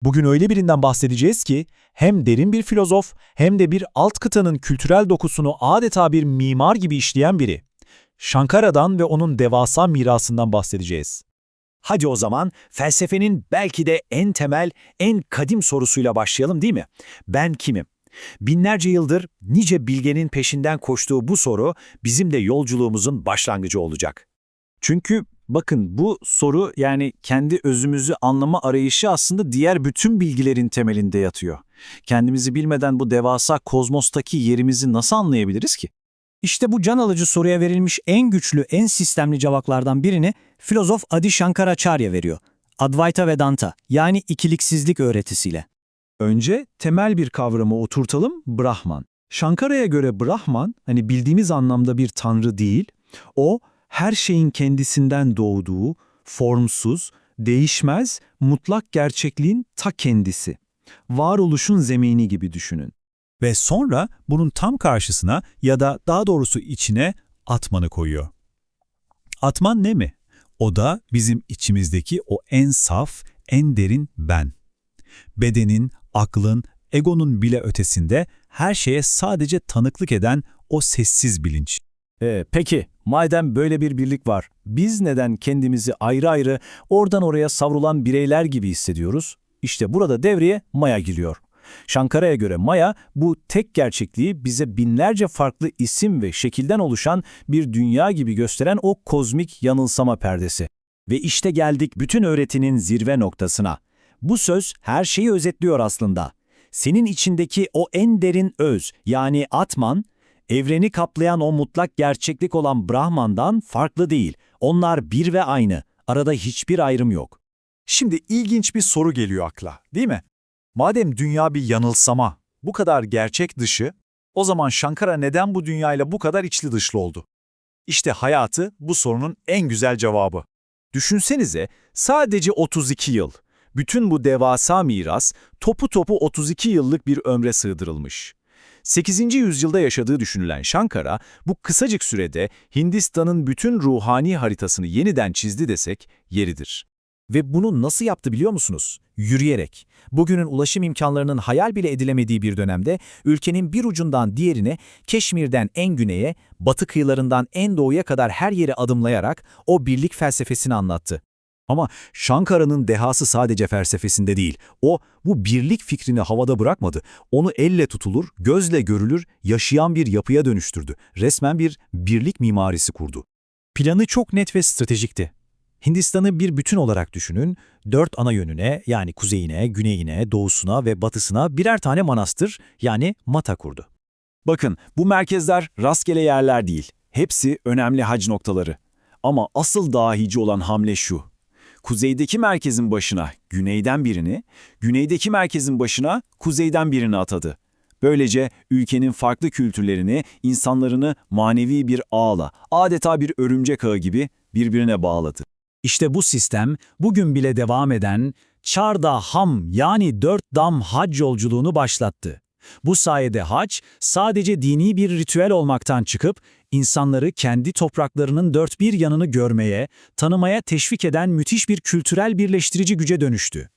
Bugün öyle birinden bahsedeceğiz ki hem derin bir filozof hem de bir alt kıtanın kültürel dokusunu adeta bir mimar gibi işleyen biri. Shankara'dan ve onun devasa mirasından bahsedeceğiz. Hadi o zaman felsefenin belki de en temel, en kadim sorusuyla başlayalım değil mi? Ben kimim? Binlerce yıldır nice bilgenin peşinden koştuğu bu soru bizim de yolculuğumuzun başlangıcı olacak. Çünkü bakın bu soru yani kendi özümüzü anlama arayışı aslında diğer bütün bilgilerin temelinde yatıyor. Kendimizi bilmeden bu devasa kozmostaki yerimizi nasıl anlayabiliriz ki? İşte bu can alıcı soruya verilmiş en güçlü, en sistemli cevaplardan birini filozof Adi Shankaracharya veriyor. Advaita Vedanta, yani ikiliksizlik öğretisiyle. Önce temel bir kavramı oturtalım, Brahman. Shankara'ya göre Brahman, bildiğimiz anlamda bir tanrı değil, o her şeyin kendisinden doğduğu, formsuz, değişmez, mutlak gerçekliğin ta kendisi. Varoluşun zemini gibi düşünün. Ve sonra bunun tam karşısına ya da daha doğrusu içine Atman'ı koyuyor. Atman ne mi? O da bizim içimizdeki o en saf, en derin ben. Bedenin, aklın, egonun bile ötesinde her şeye sadece tanıklık eden o sessiz bilinç. Peki, madem böyle bir birlik var, biz neden kendimizi ayrı ayrı oradan oraya savrulan bireyler gibi hissediyoruz? İşte burada devreye Maya giriyor. Shankara'ya göre Maya, bu tek gerçekliği bize binlerce farklı isim ve şekilden oluşan bir dünya gibi gösteren o kozmik yanılsama perdesi. Ve işte geldik bütün öğretinin zirve noktasına. Bu söz her şeyi özetliyor aslında. Senin içindeki o en derin öz, yani Atman, evreni kaplayan o mutlak gerçeklik olan Brahman'dan farklı değil. Onlar bir ve aynı. Arada hiçbir ayrım yok. Şimdi ilginç bir soru geliyor akla, değil mi? Madem dünya bir yanılsama, bu kadar gerçek dışı, o zaman Shankara neden bu dünyayla bu kadar içli dışlı oldu? İşte hayatı bu sorunun en güzel cevabı. Düşünsenize, sadece 32 yıl. Bütün bu devasa miras topu topu 32 yıllık bir ömre sığdırılmış. 8. yüzyılda yaşadığı düşünülen Shankara, bu kısacık sürede Hindistan'ın bütün ruhani haritasını yeniden çizdi desek yeridir. Ve bunu nasıl yaptı biliyor musunuz? Yürüyerek. Bugünün ulaşım imkanlarının hayal bile edilemediği bir dönemde ülkenin bir ucundan diğerine, Keşmir'den en güneye, batı kıyılarından en doğuya kadar her yeri adımlayarak o birlik felsefesini anlattı. Ama Shankara'nın dehası sadece felsefesinde değil. O, bu birlik fikrini havada bırakmadı. Onu elle tutulur, gözle görülür, yaşayan bir yapıya dönüştürdü. Resmen bir birlik mimarisi kurdu. Planı çok net ve stratejikti. Hindistan'ı bir bütün olarak düşünün, 4 ana yönüne yani kuzeyine, güneyine, doğusuna ve batısına birer tane manastır yani mata kurdu. Bakın bu merkezler rastgele yerler değil, hepsi önemli hac noktaları. Ama asıl dahici olan hamle şu: kuzeydeki merkezin başına güneyden birini, güneydeki merkezin başına kuzeyden birini atadı. Böylece ülkenin farklı kültürlerini, insanlarını manevi bir ağla, adeta bir örümcek ağı gibi birbirine bağladı. İşte bu sistem bugün bile devam eden Çarda Ham yani 4 dam hac yolculuğunu başlattı. Bu sayede hac sadece dini bir ritüel olmaktan çıkıp insanları kendi topraklarının dört bir yanını görmeye, tanımaya teşvik eden müthiş bir kültürel birleştirici güce dönüştü.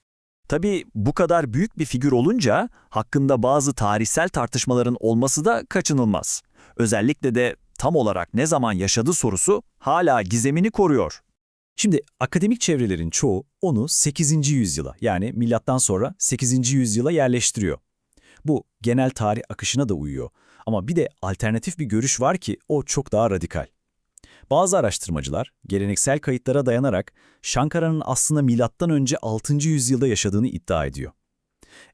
Tabii bu kadar büyük bir figür olunca hakkında bazı tarihsel tartışmaların olması da kaçınılmaz. Özellikle de tam olarak ne zaman yaşadı sorusu hala gizemini koruyor. Şimdi akademik çevrelerin çoğu onu 8. yüzyıla yani milattan sonra 8. yüzyıla yerleştiriyor. Bu genel tarih akışına da uyuyor. Ama bir de alternatif bir görüş var ki o çok daha radikal. Bazı araştırmacılar geleneksel kayıtlara dayanarak Shankara'nın aslında milattan önce 6. yüzyılda yaşadığını iddia ediyor.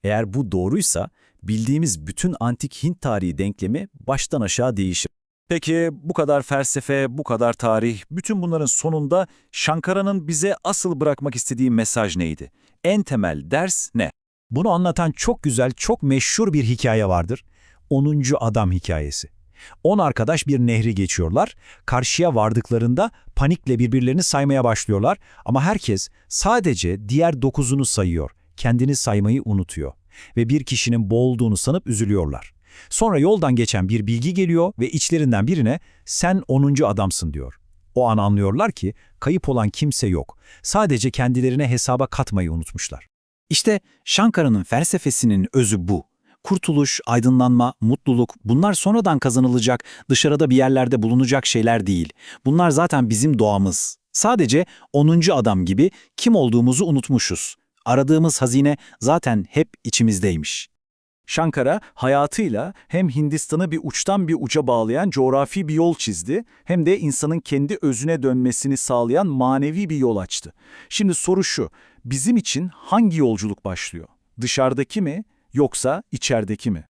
Eğer bu doğruysa bildiğimiz bütün antik Hint tarihi denklemi baştan aşağı değişir. Peki bu kadar felsefe, bu kadar tarih, bütün bunların sonunda Shankara'nın bize asıl bırakmak istediği mesaj neydi? En temel ders ne? Bunu anlatan çok güzel, çok meşhur bir hikaye vardır. 10. adam hikayesi. 10 arkadaş bir nehri geçiyorlar. Karşıya vardıklarında panikle birbirlerini saymaya başlıyorlar. Ama herkes sadece diğer 9'unu sayıyor. Kendini saymayı unutuyor. Ve bir kişinin boğulduğunu sanıp üzülüyorlar. Sonra yoldan geçen bir bilgi geliyor ve içlerinden birine "sen 10. adamsın" diyor. O an anlıyorlar ki kayıp olan kimse yok. Sadece kendilerine hesaba katmayı unutmuşlar. İşte Şankara'nın felsefesinin özü bu. Kurtuluş, aydınlanma, mutluluk bunlar sonradan kazanılacak, dışarıda bir yerlerde bulunacak şeyler değil. Bunlar zaten bizim doğamız. Sadece 10. adam gibi kim olduğumuzu unutmuşuz. Aradığımız hazine zaten hep içimizdeymiş. Shankara hayatıyla hem Hindistan'ı bir uçtan bir uca bağlayan coğrafi bir yol çizdi, hem de insanın kendi özüne dönmesini sağlayan manevi bir yol açtı. Şimdi soru şu, bizim için hangi yolculuk başlıyor? Dışarıdaki mi yoksa içerideki mi?